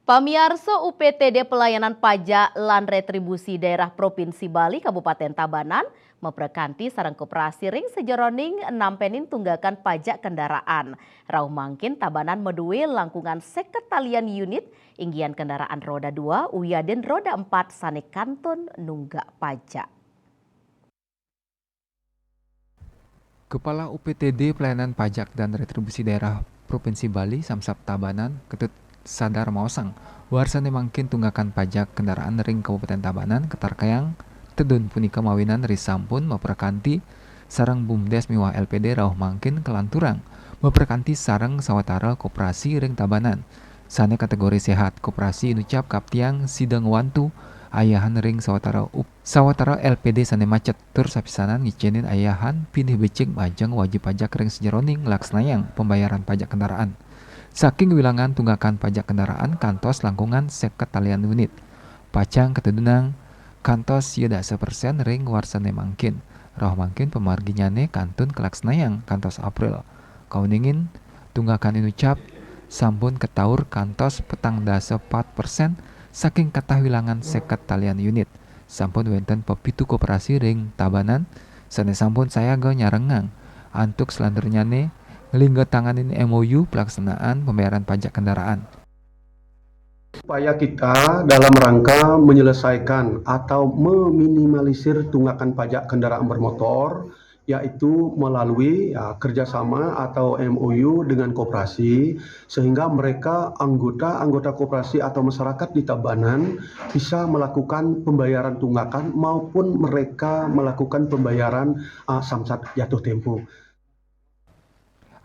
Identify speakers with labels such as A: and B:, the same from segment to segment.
A: Pamiarsa UPTD Pelayanan Pajak lan Retribusi Daerah Provinsi Bali Kabupaten Tabanan memperkanti sarang koperasi ring sejeroning nampenin tunggakan pajak kendaraan. Rauh mangkin Tabanan medue langkungan sekretarian unit inggian kendaraan roda 2 uyaden roda 4 sane kanton nunggak pajak.
B: Kepala UPTD Pelayanan Pajak dan Retribusi Daerah Provinsi Bali Samsat Tabanan Ketut Sadar Maosang warsane mangkin tunggakan pajak kendaraan ring Kabupaten Tabanan ketarkayang tedun punika mawinan risampun memperkanti sarang BUMDes miwah LPD rauh mangkin kelanturang memperkanti sarang sawatara koperasi ring Tabanan sane kategori sehat koperasi nucap kaptiang sidang wantu ayahan ring sawatara LPD sane macet tur sapisanan ngicenin ayahan pinih becik majang wajib pajak ring sejeroning laksnayang pembayaran pajak kendaraan. Saking wilangan tunggakan pajak kendaraan kantos langkungan sekretarian unit. Pacang ketedunang kantos yeda 1% ring warsane mangkin. Rauh mangkin pemarginyane kantun kelaksnayang kantos April. Kauningin tunggakan inucap sampun ketaur kantos petang dasa 4% saking katah wilangan sekretarian unit. Sampun wenten pepitu koperasi ring Tabanan sane sampun saya go nyarengang antuk selandernyane ngelingga tanganin MOU pelaksanaan pembayaran pajak kendaraan.
C: Upaya kita dalam rangka menyelesaikan atau meminimalisir tunggakan pajak kendaraan bermotor yaitu melalui kerjasama atau MOU dengan koperasi sehingga mereka anggota koperasi atau masyarakat di Tabanan bisa melakukan pembayaran tunggakan maupun mereka melakukan pembayaran samsat jatuh tempo.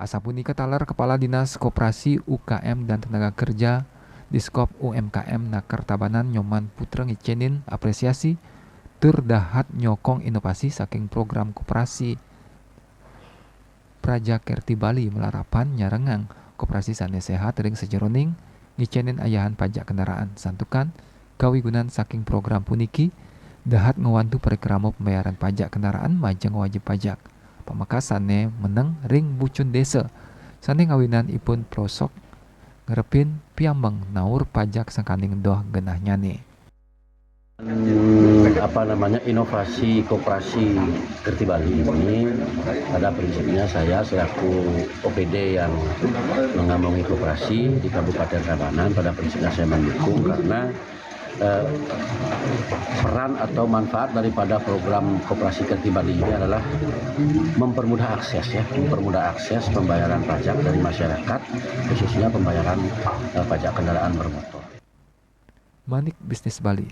B: Asapunika talar Kepala Dinas Koperasi UKM dan Tenaga Kerja Diskop UMKM Nakar Tabanan Nyoman Putra ngicenin apresiasi tur dahat nyokong inovasi saking program koperasi Prajakerti Bali melarapan nyarengang koperasi sane sehat ring sejeroning ngicenin ayahan pajak kendaraan santukan kawigunan saking program puniki dahat ngewantu perikramo pembayaran pajak kendaraan majang wajib pajak. Pamekasane meneng ring bucun desa sane ngawinan ipun prosok ngerepin piambang naur pajak sangkaning doh genah nyane.
D: Inovasi koperasi Kerti Bali ini pada prinsipnya saya selaku OPD yang mengamongi koperasi di Kabupaten Tabanan pada prinsipnya saya mendukung karena peran atau manfaat daripada program koperasi Kerti Bali ini adalah mempermudah akses pembayaran pajak dari masyarakat, khususnya pembayaran pajak kendaraan bermotor.
B: Manik Bisnis Bali.